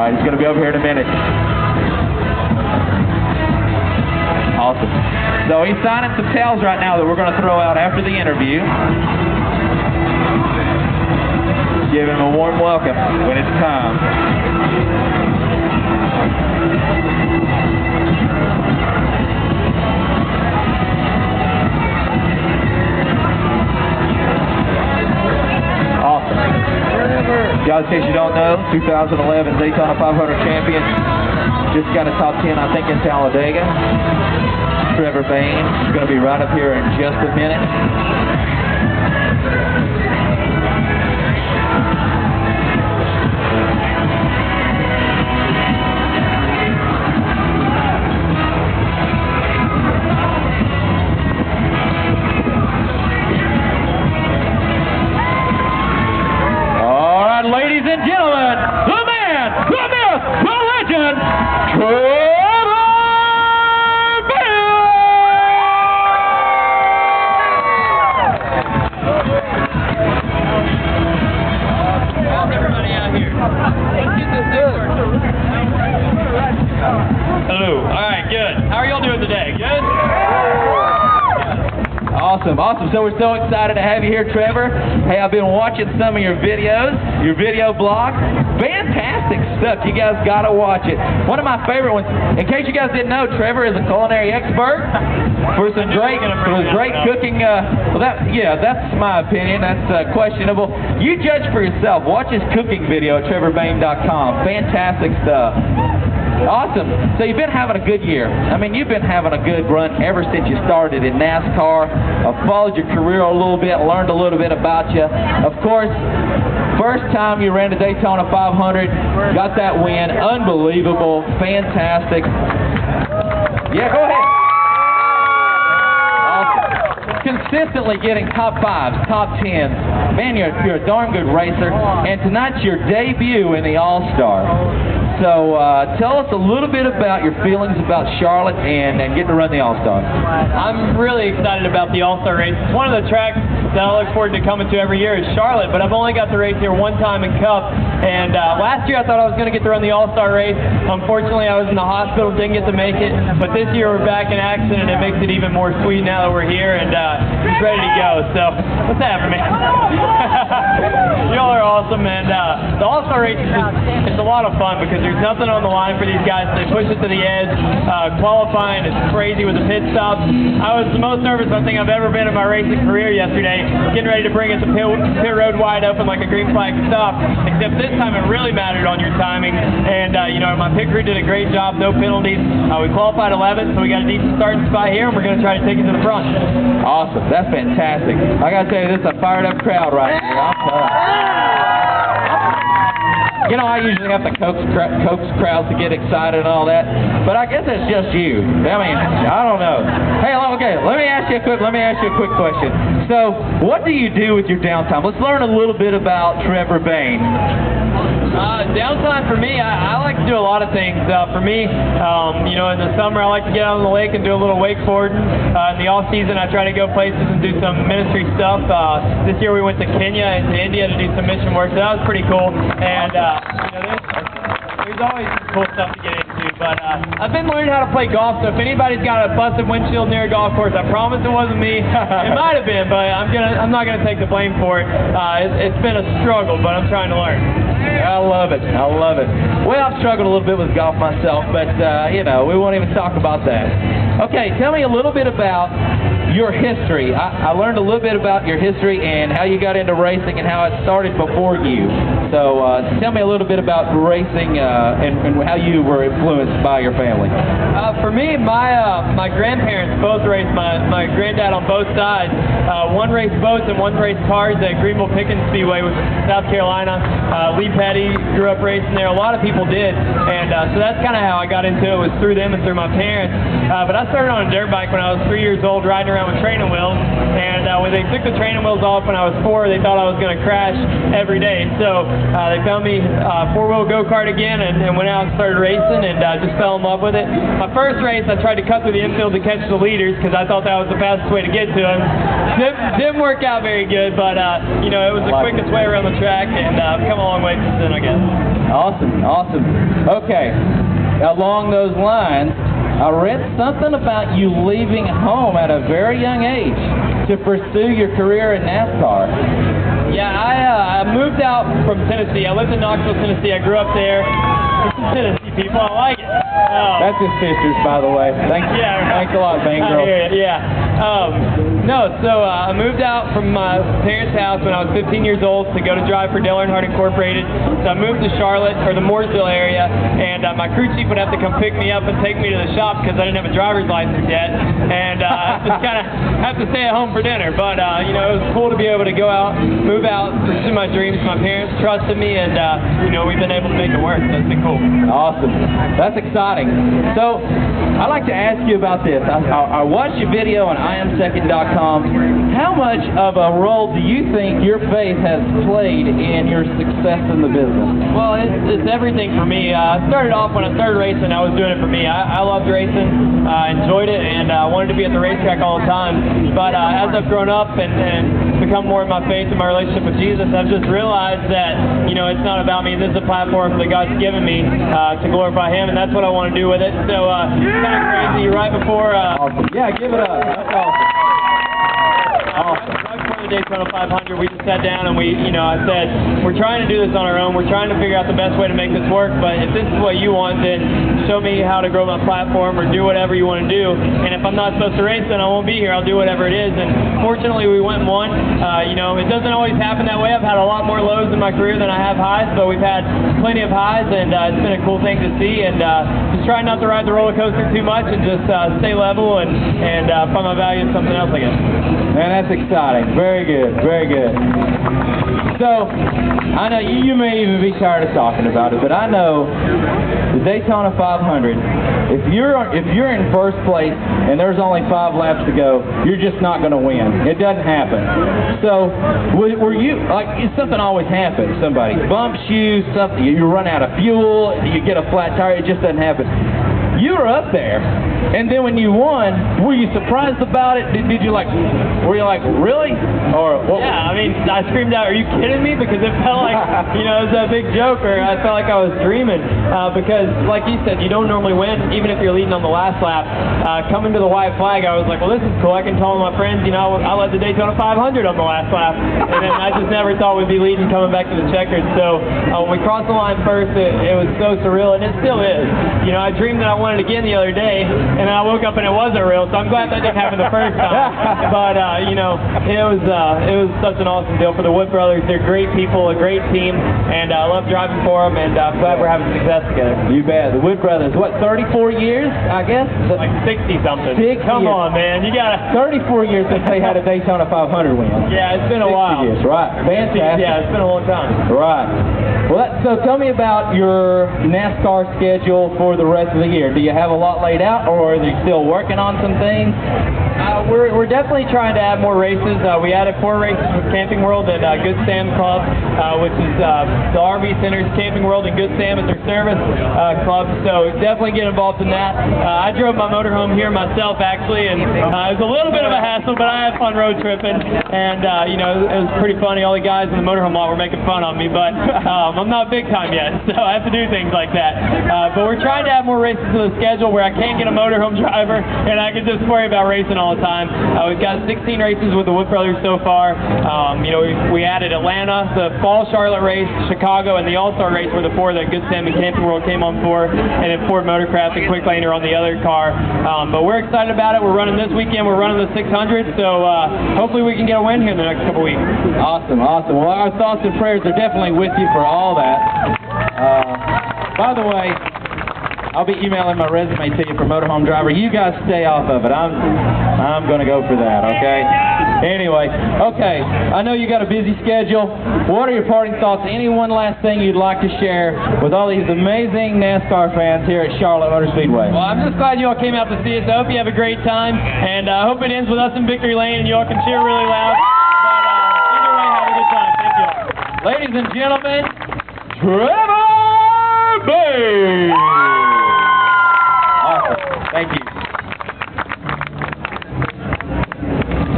right, he's going to be over here in a minute. Awesome. So he's signing some tails right now that we're going to throw out after the interview. Give him a warm welcome when it's time. Awesome. Guys, in case you don't know, 2011 Daytona 500 champion. Just got a top 10, I think, in Talladega. Trevor Bayne is going to be right up here in just a minute. All right, ladies and gentlemen, the man, the myth, the legend, Trevor Bayne! Everybody out here. Let's get this thing. Hello. All right, good. How are y'all doing today? Good? Awesome, awesome. So we're so excited to have you here, Trevor. Hey, I've been watching some of your videos, your video blog. Fantastic stuff. You guys got to watch it. One of my favorite ones, in case you guys didn't know, Trevor is a culinary expert for some great cooking. Well, that's my opinion. That's questionable. You judge for yourself. Watch his cooking video at trevorbayne.com. Fantastic stuff. Awesome. So you've been having a good year. I mean, you've been having a good run ever since you started in NASCAR. I've followed your career a little bit, learned a little bit about you. Of course, first time you ran the Daytona 500, got that win. Unbelievable. Fantastic. Yeah, go ahead. Awesome. Consistently getting top 5s, top 10s. Man, you're a darn good racer. And tonight's your debut in the All-Star. So tell us a little bit about your feelings about Charlotte and getting to run the All-Star. I'm really excited about the All-Star race. One of the tracks that I look forward to coming to every year is Charlotte, but I've only got to race here one time in Cup. And last year I thought I was going to get to run the All-Star race. Unfortunately, I was in the hospital, didn't get to make it. But this year we're back in action, and it makes it even more sweet now that we're here and just ready to go. So what's happening, man? Y'all are awesome, and the All-Star race is it's a lot of fun because there's nothing on the line for these guys. They push it to the edge. Qualifying is crazy with the pit stops. I was the most nervous I think I've ever been in my racing career yesterday, getting ready to bring it to pit road wide open like a green flag stop, except this time it really mattered on your timing. And, you know, my pit crew did a great job, no penalties. We qualified 11th, so we got a decent starting spot here, and we're going to try to take it to the front. Awesome. That's fantastic. I got to tell you, this is a fired up crowd right here. You know, I usually have to coax crowds to get excited and all that, but I guess it's just you. I mean, I don't know. Hey, okay, let me ask you a quick question. So, what do you do with your downtime? Let's learn a little bit about Trevor Bayne. Downtime for me, I like to do a lot of things. For me, you know, in the summer I like to get out on the lake and do a little wakeboarding. In the off season I try to go places and do some ministry stuff. This year we went to Kenya and to India to do some mission work, so that was pretty cool. And you know, there's always some cool stuff to get into. But I've been learning how to play golf, so if anybody's got a busted windshield near a golf course, I promise it wasn't me. It might have been, but I'm not gonna take the blame for it. It's been a struggle, but I'm trying to learn. I love it. I love it. Well, I've struggled a little bit with golf myself, but, you know, we won't even talk about that. Okay, tell me a little bit about your history. I learned a little bit about your history and how you got into racing and how it started before you. So tell me a little bit about racing and how you were influenced by your family. For me, my grandparents both raced. My granddad on both sides. One raced boats and one raced cars at Greenville Pickens Speedway, which is South Carolina. Lee Petty grew up racing there. A lot of people did, and so that's kind of how I got into it, was through them and through my parents. But I started on a dirt bike when I was 3 years old, riding around with training wheels, and when they took the training wheels off when I was 4, they thought I was going to crash every day. So they found me four-wheel go-kart again and went out and started racing and just fell in love with it. My first race, I tried to cut through the infield to catch the leaders because I thought that was the fastest way to get to them. Didn't work out very good, but you know, it was the quickest way around the track, and I've come a long way since then, I guess. Awesome, awesome. Okay, along those lines, I read something about you leaving home at a very young age to pursue your career in NASCAR. Yeah, I moved out from Tennessee. I lived in Knoxville, Tennessee. I grew up there. This is Tennessee, people. I like it. That's his sisters, by the way. Thanks a lot, Bang Girl. I moved out from my parents' house when I was 15 years old to go to drive for Dale Earnhardt Incorporated. So I moved to Charlotte, or the Mooresville area, and my crew chief would have to come pick me up and take me to the shop because I didn't have a driver's license yet. And just kind of have to stay at home for dinner. But, you know, it was cool to be able to go out, move out, pursue my dreams. My parents trusted me, and, you know, we've been able to make it work. That's been cool. Awesome. That's exciting. So, I'd like to ask you about this. I watched your video on IamSecond.com. How much of a role do you think your faith has played in your success in the business? Well, it's everything for me. I started off when I started racing, I was doing it for me. I loved racing, enjoyed it, and wanted to be at the racetrack all the time. But as I've grown up and become more of my faith and my relationship with Jesus, I've just realized that, you know, it's not about me. This is a platform that God's given me to glorify Him, and that's what I want to do with it. So it's kind of crazy. Right before... Awesome. Yeah, give it up. That's awesome. Right before the Daytona 500, we just sat down and I said, we're trying to do this on our own. We're trying to figure out the best way to make this work, but if this is what you want, then show me how to grow my platform or do whatever you want to do. And if I'm not supposed to race, then I won't be here. I'll do whatever it is. And fortunately, we went and won. It doesn't always happen that way. I've had a lot more lows in my career than I have highs, but we've had plenty of highs, and it's been a cool thing to see. And just try not to ride the roller coaster too much and just stay level and find my value in something else, I guess. Man, that's exciting. Very good, very good. So, I know you may even be tired of talking about it, but I know the Daytona 500, if you're in first place and there's only 5 laps to go, you're just not going to win. It doesn't happen. So, were you, like, something always happens. Somebody bumps you, something, you run out of fuel, you get a flat tire, it just doesn't happen. You were up there, and then when you won, were you surprised about it? Were you like, really? Or what? Yeah, I mean, I screamed out, "Are you kidding me?" Because it felt like, it was a big joke, or I felt like I was dreaming. Because, like you said, you don't normally win, even if you're leading on the last lap. Coming to the white flag, I was like, well, this is cool. I can tell my friends, I led the Daytona 500 on the last lap, and then I just never thought we'd be leading coming back to the checkers. So when we crossed the line first, it was so surreal, and it still is. I dreamed that I won it again the other day, and then I woke up and it wasn't real, so I'm glad that didn't happen the first time. But, it was such an awesome deal for the Wood Brothers. They're great people, a great team, and I love driving for them, and I'm glad we're having success together. You bet. The Wood Brothers, what, 34 years, I guess? Like 60-something. Come on, man. You got 34 years since they had a Daytona 500 win. Yeah, it's been a while. Years, right. Fantastic. Yeah, it's been a long time. Right. Well, so tell me about your NASCAR schedule for the rest of the year. Do you have a lot laid out, or are you still working on some things? We're definitely trying to add more races. We added 4 races with Camping World and Good Sam Club, which is the RV Center's Camping World, and Good Sam is their service club. So definitely get involved in that. I drove my motorhome here myself, actually, and it was a little bit of a hassle, but I had fun road tripping, and it was pretty funny. All the guys in the motorhome lot were making fun of me, but I'm not big time yet, so I have to do things like that. But we're trying to add more races to the schedule where I can't get a motorhome driver, and I can just worry about racing all the time. We've got 16 races with the Wood Brothers so far. We added Atlanta, the Fall Charlotte race, Chicago, and the All-Star race were the 4 that Good Sam and Camping World came on for, and then Ford Motorcraft and Quick Lane are on the other car. But we're excited about it. We're running this weekend. We're running the 600, so hopefully we can get a win here in the next couple weeks. Awesome, awesome. Well, our thoughts and prayers are definitely with you for all that. By the way, I'll be emailing my resume to you for motorhome driver. You guys stay off of it. I'm going to go for that, okay? Anyway, okay, I know you got a busy schedule. What are your parting thoughts? Any one last thing you'd like to share with all these amazing NASCAR fans here at Charlotte Motor Speedway? Well, I'm just glad you all came out to see us. I hope you have a great time, and I hope it ends with us in victory lane and you all can cheer really loud. But either way, have a good time. Thank you. Ladies and gentlemen, Trevor Bayne!